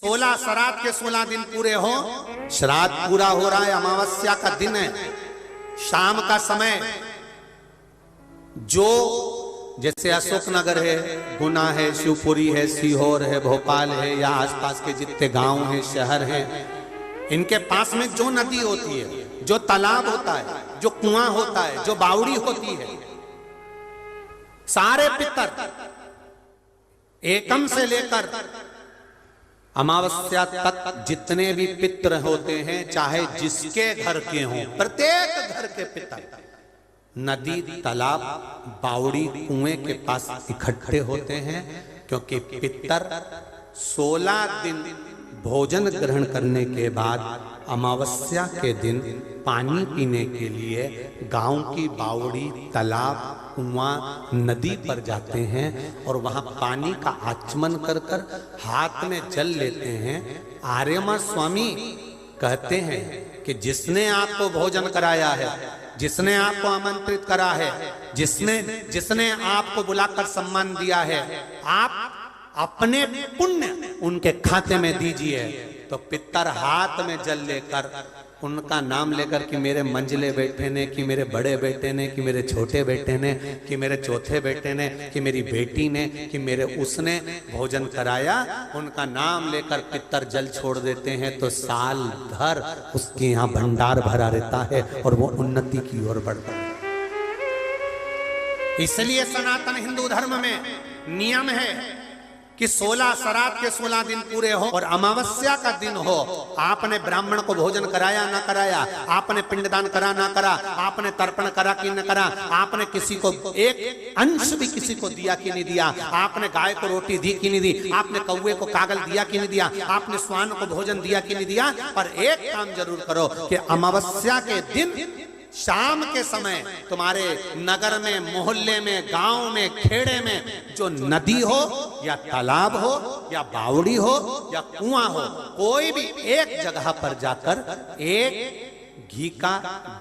16 श्राद्ध के 16 दिन पूरे हो। श्राद्ध पूरा हो रहा है, अमावस्या का दिन है, शाम का समय। जो जैसे अशोकनगर है, गुना है, शिवपुरी है, सीहोर है, भोपाल है, या आसपास के जितने गांव हैं, शहर हैं, इनके पास में जो नदी होती है, जो तालाब होता है, जो कुआं होता है, जो बावड़ी होती है, सारे पितर एकम से लेकर अमावस्या तक जितने भी पितर होते हैं, चाहे जिसके घर के हों, प्रत्येक घर के पितर नदी, तालाब, बावड़ी, कुएं के पास इकट्ठे होते हैं। क्योंकि पितर 16 दिन भोजन ग्रहण करने के बाद अमावस्या के दिन पानी पीने के लिए गांव की बावड़ी, तालाब, कुआं, नदी पर जाते हैं और वहां पानी का आचमन कर कर हाथ में जल लेते हैं। आर्यमा स्वामी कहते हैं कि जिसने आपको भोजन कराया है, जिसने आपको आमंत्रित करा है, जिसने आपको बुलाकर सम्मान दिया है, आप अपने पुण्य उनके खाते में दीजिए। तो पितर हाथ में जल लेकर उनका नाम लेकर कि मेरे मंझले बेटे ने, कि मेरे बड़े बेटे ने, कि मेरे छोटे बेटे ने, कि मेरे चौथे बेटे ने, कि मेरी बेटी ने, कि मेरे उसने भोजन कराया, उनका नाम लेकर पितर जल छोड़ देते हैं। तो साल भर उसके यहाँ भंडार भरा रहता है और वो उन्नति की ओर बढ़ता है। इसलिए सनातन हिंदू धर्म में नियम है कि 16 श्राद्ध के 16 दिन पूरे हो और अमावस्या का दिन हो। आपने ब्राह्मण को भोजन कराया ना कराया, आपने पिंडदान करा ना करा, आपने तर्पण करा कि न करा, आपने किसी को एक अंश भी किसी को दिया कि नहीं दिया, आपने गाय को रोटी दी कि नहीं दी, आपने कौवे को कागल दिया कि नहीं दिया, आपने स्वान को भोजन दिया कि नहीं दिया। पर एक काम जरूर करो कि अमावस्या के दिन शाम के समय तुम्हारे नगर में, मोहल्ले में, गांव में, खेड़े में जो नदी हो या तालाब हो या बावड़ी हो या कुआं हो, कोई भी एक जगह पर जाकर एक घी का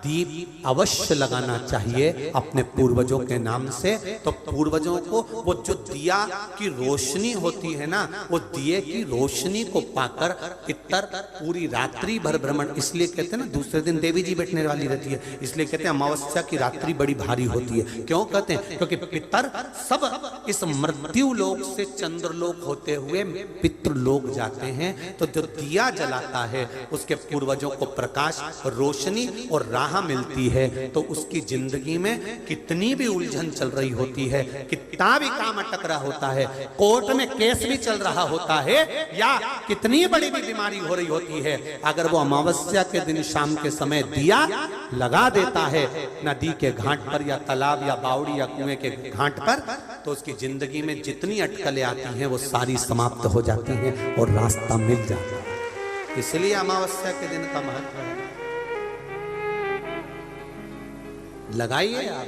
दीप अवश्य लगाना चाहिए अपने पूर्वजों के नाम से। तो पूर्वजों को वो जो दिया की रोशनी होती है ना, वो दिए की रोशनी को पाकर पितर पूरी रात्रि भर भ्रमण, इसलिए कहते हैं ना दूसरे दिन देवी जी बैठने वाली रहती है, इसलिए कहते हैं अमावस्या की रात्रि बड़ी भारी होती है। क्यों कहते हैं? क्योंकि पितर सब इस मृत्यु लोक से चंद्रलोक होते हुए पितृलोक जाते हैं। तो जो दिया जलाता है उसके पूर्वजों को प्रकाश, रोशनी और राह मिलती है। तो उसकी जिंदगी में कितनी भी उलझन चल रही होती है, कितना भी काम अटक रहा होता है, कोर्ट में केस भी चल रहा होता है, या कितनी बड़ी भी बीमारी हो रही होती है, अगर वो अमावस्या के दिन शाम के समय दिया लगा देता है नदी के घाट पर या तालाब या बावड़ी या कुएं के घाट पर, तो उसकी जिंदगी में जितनी अटकलें आती हैं वो सारी समाप्त हो जाती हैं और रास्ता मिल जाता है। इसलिए अमावस्या के दिन का महत्व है। लगाइए आप।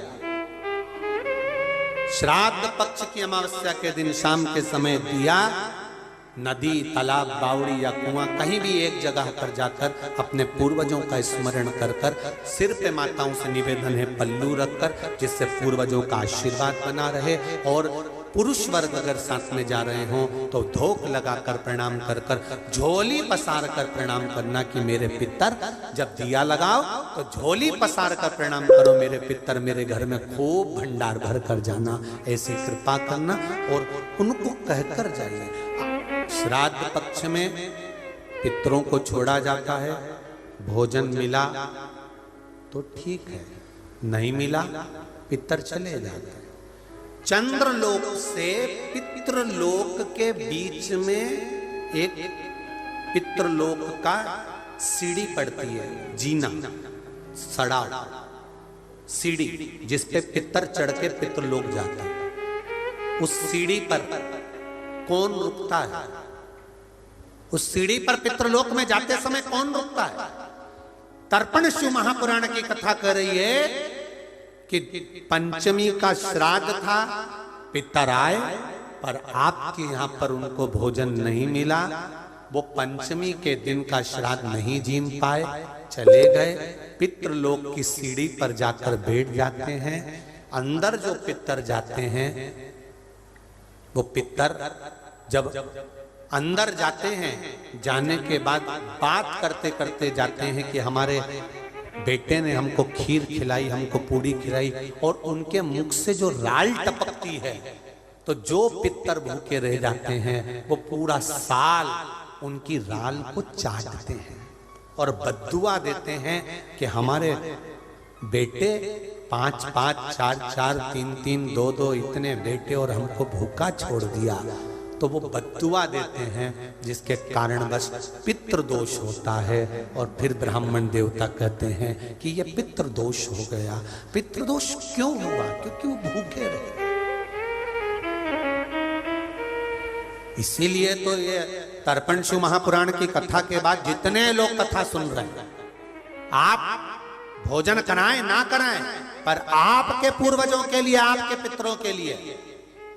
श्राद्ध पक्ष की अमावस्या के दिन शाम के समय दिया नदी, तालाब, बावड़ी या कुआं कहीं भी एक जगह पर जाकर अपने पूर्वजों का स्मरण कर कर सिर पे माताओं से निवेदन है पल्लू रखकर, जिससे पूर्वजों का आशीर्वाद बना रहे। और पुरुष वर्ग अगर साथ में जा रहे हों तो धोख लगाकर प्रणाम कर कर, झोली पसार कर प्रणाम करना कि मेरे पितर, जब दिया लगाओ तो झोली पसार कर प्रणाम करो, मेरे पितर मेरे घर में खूब भंडार भर कर जाना, ऐसी कृपा करना और उनको कहकर जाइए। श्राद्ध पक्ष में पितरों को छोड़ा जाता है, भोजन मिला तो ठीक है, नहीं मिला पितर चले जाते हैं। चंद्रलोक से पितृलोक के बीच में एक पितृलोक का सीढ़ी पड़ती है, जीना, सड़ा सीढ़ी, जिसपे पितर चढ़ के पितृलोक जाता है। उस सीढ़ी पर कौन रुकता है? उस सीढ़ी पर पितृलोक में जाते समय कौन रुकता है? तर्पण शिव महापुराण की कथा कर रही है कि पंचमी का श्राद्ध था, पितर आए पर आपके यहां पर उनको भोजन नहीं मिला, वो पंचमी के दिन का श्राद्ध नहीं जीम पाए, चले गए। पितृलोक की सीढ़ी पर जाकर बैठ जाते हैं। अंदर जो पितर जाते हैं वो पितर जब अंदर जाते हैं, जाने के बाद बात करते करते जाते हैं कि हमारे बेटे ने हमको खीर खिलाई, हमको पूड़ी खिलाई, और उनके मुख से जो राल टपकती है, तो जो पितर भूखे रह जाते हैं वो पूरा साल उनकी राल को चाटते हैं और बद्दुआ देते हैं कि हमारे बेटे 5-5, 4-4, 3-3, 2-2 इतने बेटे और हमको भूखा छोड़ दिया। तो वो बद्दुआ देते हैं, जिसके कारणवश पितृदोष होता है। और फिर ब्राह्मण देवता कहते हैं कि ये पितृदोष हो गया। पितृदोष क्यों हुआ? क्योंकि वो भूखे रहे। इसीलिए तो ये तर्पण शिव महापुराण की कथा के बाद जितने लोग कथा सुन रहे हैं, आप भोजन कराएं ना कराएं, पर आपके पूर्वजों के लिए, आपके पितरों के लिए,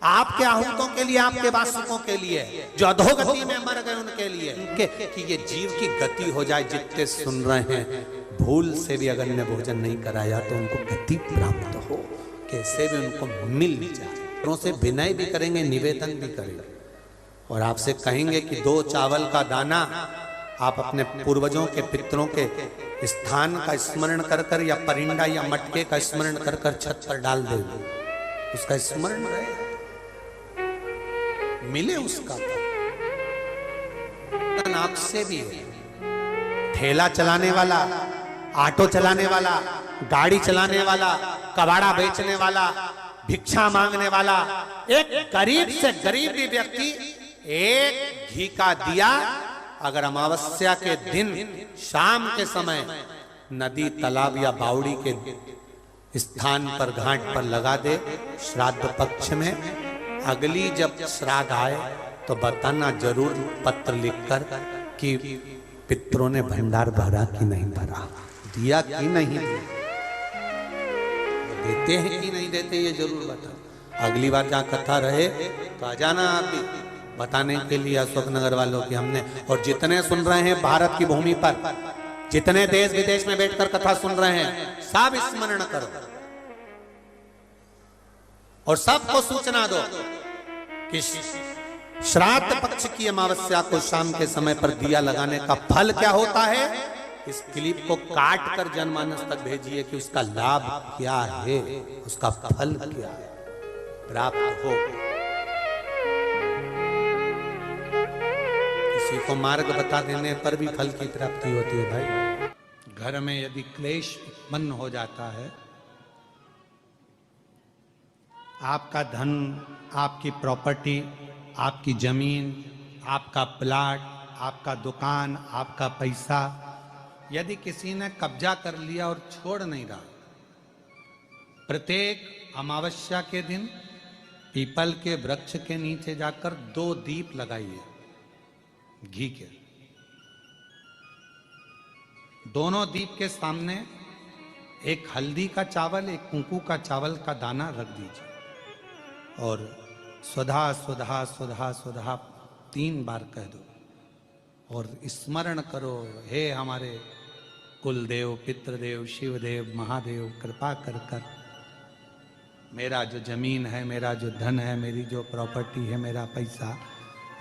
आपके आहूतों के लिए, आपके वासुकों के लिए, जो अधोगति में मर गए उनके लिए, कि ये जीव की गति हो जाए। जितने सुन रहे हैं, भूल से भी अगर ने भोजन नहीं कराया तो उनको गति प्राप्त हो, कैसे भी उनको मिल जाए। से विनय भी करेंगे, निवेदन भी करेंगे, और आपसे कहेंगे कि 2 चावल का दाना आप अपने पूर्वजों के, पितरों के स्थान का स्मरण कर कर, या परिंदा या मटके का स्मरण कर कर छत पर डाल दे, उसका स्मरण रहे, मिले उसका धन आपसे भी है। ठेला चलाने वाला, ऑटो चलाने वाला, गाड़ी चलाने वाला, कबाड़ा बेचने वाला, भिक्षा मांगने वाला, एक गरीब से गरीब भी व्यक्ति एक घी का दिया अगर अमावस्या के दिन शाम के समय नदी, तालाब या बावड़ी के स्थान पर, घाट पर लगा दे, श्राद्ध पक्ष में, अगली जब श्राद्ध आए तो बताना जरूर पत्र लिखकर कि पितरों ने भंडार भरा कि नहीं भरा, दिया कि नहीं, देते हैं कि नहीं देते, ये जरूर बता। अगली बार जहाँ कथा रहे तो आ जाना आप भी बताने के लिए अशोकनगर वालों की हमने। और जितने सुन रहे हैं भारत की भूमि पर, जितने देश विदेश में बैठकर कथा सुन रहे हैं, सब स्मरण करो और सबको सूचना दो कि श्राद्ध पक्ष की अमावस्या को शाम के समय पर दिया लगाने का फल क्या होता है। इस क्लिप को काट कर जनमानस तक भेजिए कि उसका लाभ क्या है, उसका फल क्या है, प्राप्त हो। किसी को मार्ग बता देने पर भी फल की प्राप्ति होती है भाई। घर में यदि क्लेश उत्पन्न हो जाता है, आपका धन, आपकी प्रॉपर्टी, आपकी जमीन, आपका प्लाट, आपका दुकान, आपका पैसा, यदि किसी ने कब्जा कर लिया और छोड़ नहीं रहा, प्रत्येक अमावस्या के दिन पीपल के वृक्ष के नीचे जाकर 2 दीप लगाइए घी के। दोनों दीप के सामने एक हल्दी का चावल, एक कुंकू का चावल का दाना रख दीजिए और स्वधा स्वधा स्वधा स्वधा 3 बार कह दो और स्मरण करो, हे हमारे कुलदेव, पितृदेव, शिवदेव, महादेव, कृपा कर कर मेरा जो जमीन है, मेरा जो धन है, मेरी जो प्रॉपर्टी है, मेरा पैसा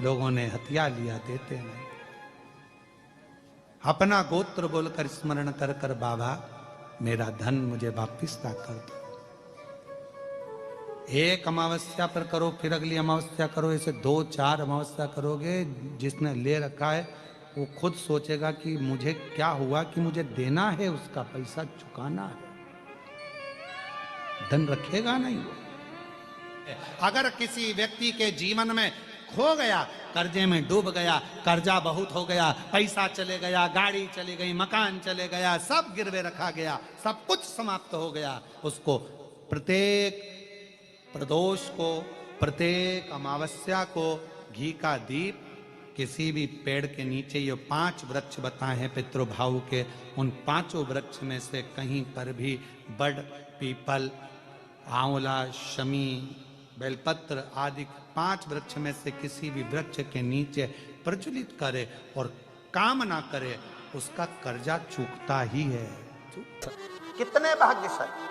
लोगों ने हथिया लिया, देते नहीं। अपना गोत्र बोलकर स्मरण कर कर बाबा मेरा धन मुझे वापिस ला कर दो। एक अमावस्या पर करो, फिर अगली अमावस्या करो, ऐसे 2-4 अमावस्या करोगे। जिसने ले रखा है वो खुद सोचेगा कि मुझे क्या हुआ, कि मुझे देना है, उसका पैसा चुकाना है, धन रखेगा नहीं। अगर किसी व्यक्ति के जीवन में खो गया, कर्जे में डूब गया, कर्जा बहुत हो गया, पैसा चले गया, गाड़ी चली गई, मकान चले गया, सब गिरवे रखा गया, सब कुछ समाप्त हो गया, उसको प्रत्येक प्रदोष को, प्रत्येक अमावस्या को घी का दीप किसी भी पेड़ के नीचे, ये 5 वृक्ष बताए हैं पितृभाव के, उन 5 वृक्ष में से कहीं पर भी बड़, पीपल, आंवला, शमी, बेलपत्र आदि 5 वृक्ष में से किसी भी वृक्ष के नीचे प्रज्वलित करे और कामना करे, उसका कर्जा चूकता ही है। कितने भाग्यशाली।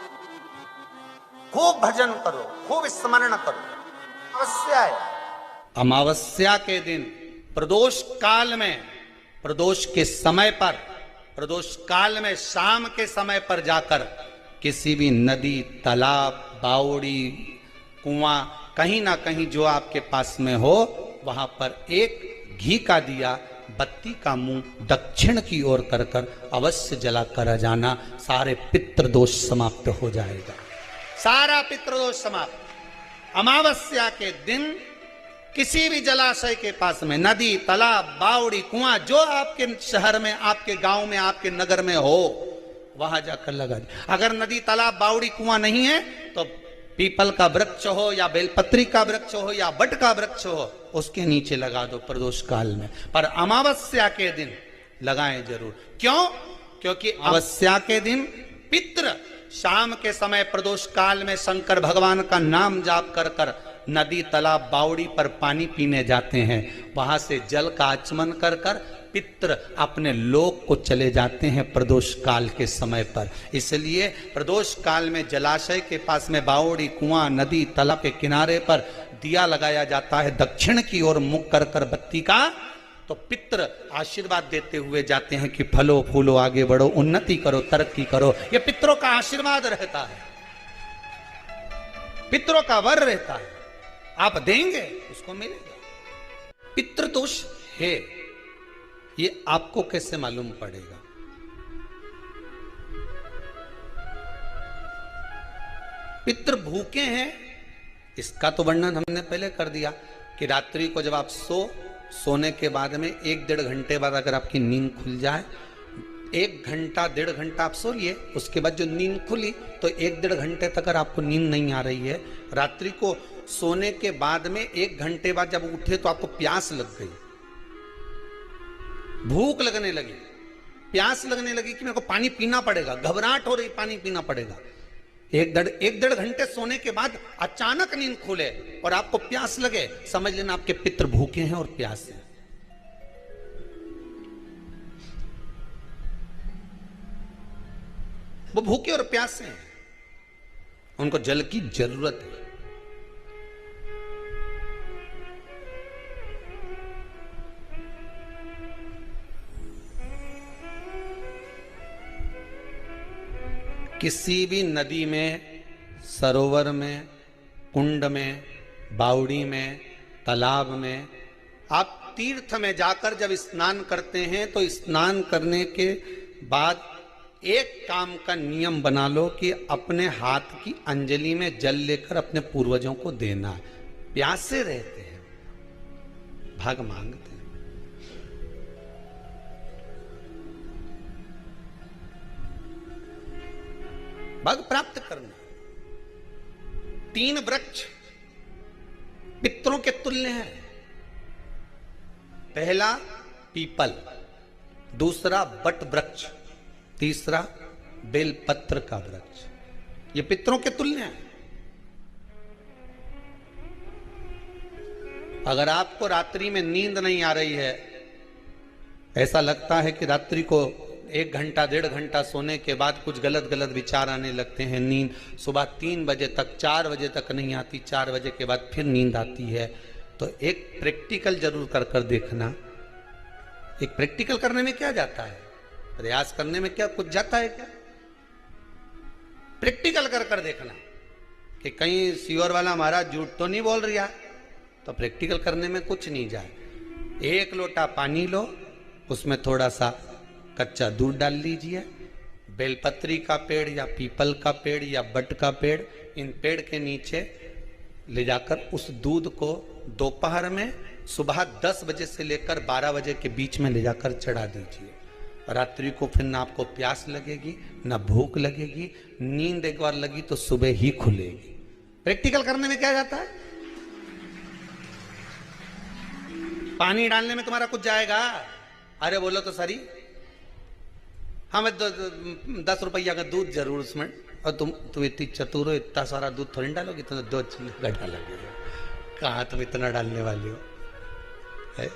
खूब भजन करो, खूब स्मरण करो। अमावस्या है, अमावस्या के दिन प्रदोष काल में, प्रदोष के समय पर, प्रदोष काल में शाम के समय पर जाकर किसी भी नदी, तालाब, बावड़ी, कुआं, कहीं ना कहीं जो आपके पास में हो, वहां पर एक घी का दिया, बत्ती का मुंह दक्षिण की ओर कर कर अवश्य जला कर जाना। सारे पितृदोष समाप्त हो जाएगा, सारा पितृदोष समाप्त। अमावस्या के दिन किसी भी जलाशय के पास में, नदी, तालाब, बावड़ी, कुआं, जो आपके शहर में, आपके गांव में, आपके नगर में हो, वहां जाकर लगा दे। अगर नदी, तालाब, बावड़ी, कुआं नहीं है तो पीपल का वृक्ष हो या बेलपत्री का वृक्ष हो या बट का वृक्ष हो, उसके नीचे लगा दो प्रदोष काल में। पर अमावस्या के दिन लगाएं जरूर। क्यों? क्योंकि अमावस्या के दिन पितृ शाम के समय प्रदोष काल में शंकर भगवान का नाम जाप कर कर नदी, तालाब, बावड़ी पर पानी पीने जाते हैं। वहां से जल का आचमन कर कर पितृ अपने लोक को चले जाते हैं प्रदोष काल के समय पर। इसलिए प्रदोष काल में जलाशय के पास में, बावड़ी, कुआं, नदी, तालाब के किनारे पर दिया लगाया जाता है दक्षिण की ओर मुख कर कर बत्ती का। तो पितृ आशीर्वाद देते हुए जाते हैं कि फलो फूलो, आगे बढ़ो, उन्नति करो, तरक्की करो। ये पितरों का आशीर्वाद रहता है, पितरों का वर रहता है। आप देंगे उसको मिलेगा। पितृदोष है, ये आपको कैसे मालूम पड़ेगा? पितृ भूखे हैं, इसका तो वर्णन हमने पहले कर दिया कि रात्रि को जब आप सोने के बाद में 1-1.5 घंटे बाद अगर आपकी नींद खुल जाए, 1 घंटा 1.5 घंटा आप सो लिए, उसके बाद जो नींद खुली तो 1-1.5 घंटे तक अगर आपको नींद नहीं आ रही है, रात्रि को सोने के बाद में 1 घंटे बाद जब उठे तो आपको प्यास लग गई, भूख लगने लगी, प्यास लगने लगी कि मेरे को पानी पीना पड़ेगा, घबराहट हो रही, पानी पीना पड़ेगा। 1-1.5 घंटे सोने के बाद अचानक नींद खुले और आपको प्यास लगे, समझ लेना आपके पितृ भूखे हैं और प्यास है। वो भूखे और प्यासे हैं, उनको जल की जरूरत है। किसी भी नदी में, सरोवर में, कुंड में, बावड़ी में, तालाब में, आप तीर्थ में जाकर जब स्नान करते हैं तो स्नान करने के बाद एक काम का नियम बना लो कि अपने हाथ की अंजलि में जल लेकर अपने पूर्वजों को देना। प्यासे रहते हैं, भाग मांगते हैं। भाग प्राप्त करना। 3 वृक्ष पितरों के तुल्य हैं। पहला पीपल, दूसरा बट वृक्ष, तीसरा बेलपत्र का वृक्ष। ये पितरों के तुल्य हैं। अगर आपको रात्रि में नींद नहीं आ रही है, ऐसा लगता है कि रात्रि को 1 घंटा 1.5 घंटा सोने के बाद कुछ गलत गलत विचार आने लगते हैं, नींद सुबह 3 बजे तक, 4 बजे तक नहीं आती, 4 बजे के बाद फिर नींद आती है, तो एक प्रैक्टिकल जरूर कर कर देखना। एक प्रैक्टिकल करने में क्या जाता है? प्रयास करने में क्या कुछ जाता है क्या? प्रैक्टिकल कर कर देखना कि कहीं सीवर वाला महाराज झूठ तो नहीं बोल रहा। तो प्रैक्टिकल करने में कुछ नहीं जाए। 1 लोटा पानी लो, उसमें थोड़ा सा कच्चा दूध डाल लीजिए, बेलपत्री का पेड़ या पीपल का पेड़ या बट का पेड़, इन पेड़ के नीचे ले जाकर उस दूध को दोपहर में सुबह 10 बजे से लेकर 12 बजे के बीच में ले जाकर चढ़ा दीजिए। रात्रि को फिर ना आपको प्यास लगेगी, ना भूख लगेगी, नींद एक बार लगी तो सुबह ही खुलेगी। प्रैक्टिकल करने में क्या जाता है? पानी डालने में तुम्हारा कुछ जाएगा? अरे बोलो तो सरी, हमें 10 रुपया का दूध जरूर उसमें, और तुम इतनी चतुर हो, इतना सारा दूध थोड़ी डालोगी, तो 2 चिल्ला डालोगे। कहाँ तुम इतना डालने वाली हो? है?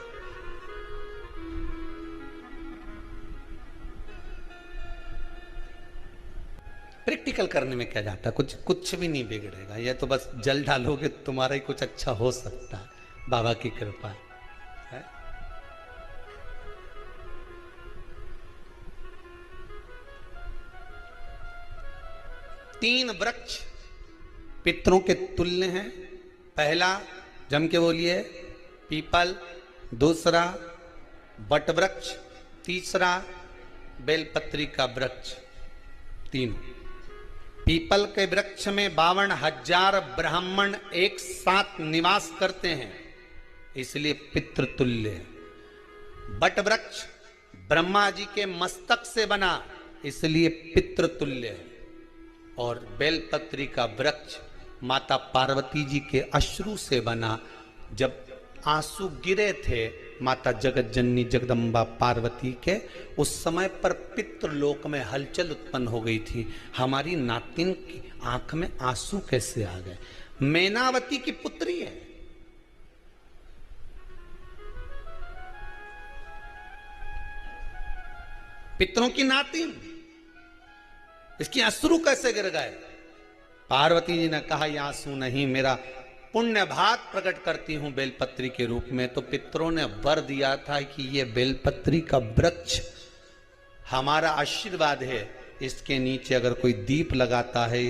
प्रैक्टिकल करने में क्या जाता है? कुछ भी नहीं बिगड़ेगा। ये तो बस जल डालोगे तुम्हारा ही कुछ अच्छा हो सकता है, बाबा की कृपा है। 3 वृक्ष पितरों के तुल्य हैं। पहला, जम के बोलिए, पीपल, दूसरा बट वृक्ष, तीसरा बेलपत्री का वृक्ष। 3 पीपल के वृक्ष में 52,000 ब्राह्मण एक साथ निवास करते हैं, इसलिए पितृतुल्य है। बट वृक्ष ब्रह्मा जी के मस्तक से बना, इसलिए पितृतुल्य है। और बेलपत्री का वृक्ष माता पार्वती जी के अश्रु से बना। जब आंसू गिरे थे माता जगत जननी जगदम्बा पार्वती के, उस समय पर पितृलोक में हलचल उत्पन्न हो गई थी। हमारी नातिन की आंख में आंसू कैसे आ गए? मैनावती की पुत्री है। पितरों की नातिन, इसकी अश्रु कैसे गिर गए? पार्वती जी ने कहा, ये आंसू नहीं, मेरा पुण्य भाग प्रकट करती हूं बेलपत्री के रूप में। तो पितरों ने वर दिया था कि ये बेलपत्री का वृक्ष हमारा आशीर्वाद है, इसके नीचे अगर कोई दीप लगाता है,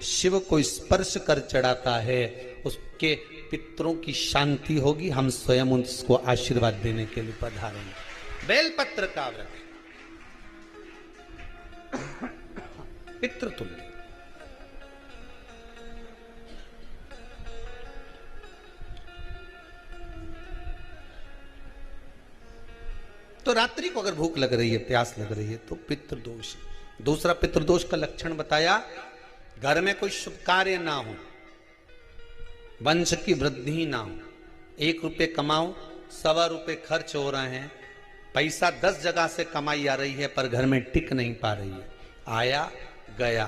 शिव को स्पर्श कर चढ़ाता है, उसके पितरों की शांति होगी। हम स्वयं उसको आशीर्वाद देने के लिए पधारेंगे। बेलपत्र का वृक्ष पितृतुल्य। तो रात्रि को अगर भूख लग रही है, प्यास लग रही है, तो पितृदोष। दूसरा पितृदोष का लक्षण बताया, घर में कोई शुभ कार्य ना हो, वंश की वृद्धि ना हो। 1 रुपये कमाओ, 1.25 रुपये खर्च हो रहे हैं, पैसा 10 जगह से कमाई आ रही है पर घर में टिक नहीं पा रही है, आया गया,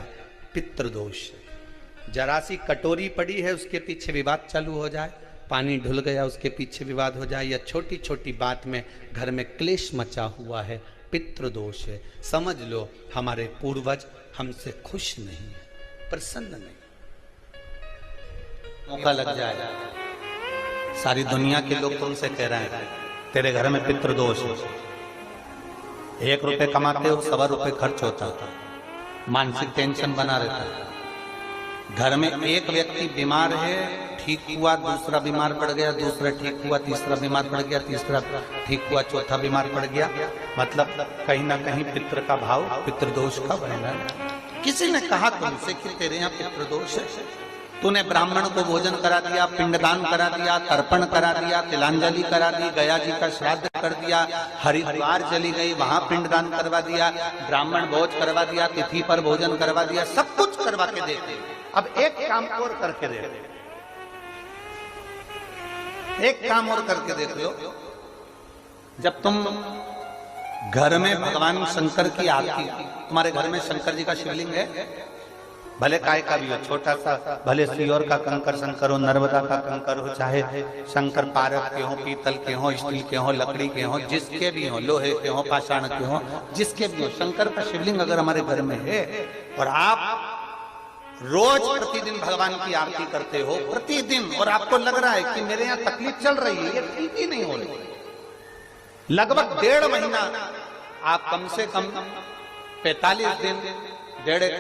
पितृदोष। जरा सी कटोरी पड़ी है, उसके पीछे विवाद चालू हो जाए, पानी ढुल गया, उसके पीछे विवाद हो जाए, या छोटी छोटी बात में घर में क्लेश मचा हुआ है, पितृदोष है। समझ लो हमारे पूर्वज हमसे खुश नहीं है, प्रसन्न नहीं। मौका लग जाए, सारी दुनिया के लोग तुमसे कह रहे हैं तेरे घर में पितृदोष है। 1 रुपये कमाते हो, 1.25 रुपये खर्च होता है, मानसिक टेंशन बना रहता है। घर में एक व्यक्ति बीमार है, ठीक हुआ, दूसरा बीमार पड़ गया, दूसरा ठीक हुआ, तीसरा बीमार पड़ गया, तीसरा ठीक हुआ, चौथा बीमार पड़ गया। मतलब कहीं ना कहीं पितृ का भाव पितृदोष का बन रहा है। किसी ने कहा तुमसे कि तेरे यहाँ पितृदोष है, तूने ब्राह्मण को भोजन करा दिया, पिंडदान करा दिया, तर्पण करा दिया, तिलांजलि करा दी, गया जी का श्राद्ध कर दिया, हरिद्वार चली गई, वहां पिंडदान करवा दिया, ब्राह्मण भोज करवा दिया, तिथि पर भोजन करवा दिया, सब कुछ करवा के देते। अब एक काम और करके दे, एक काम और करके देख लो। जब तुम घर में भगवान शंकर की आरती, तुम्हारे घर में शंकर जी का शिवलिंग है, भले काय का भी हो, छोटा सा, भले सियोर का कंकर शंकर हो, नर्मदा का कंकर हो, चाहे शंकर पारद के हो, पीतल के हो, स्टील के हो, लकड़ी के हो, जिसके भी हो, लोहे के हो, पाषाण के हो, जिसके भी हो, शंकर का शिवलिंग अगर हमारे घर में है और आप रोज प्रतिदिन भगवान की आरती करते हो, प्रतिदिन, और आपको लग रहा है कि मेरे यहाँ तकलीफ चल रही है, ये ठीक ही नहीं हो रही, लगभग 1.5 महीना आप कम से कम 45 दिन, 1.5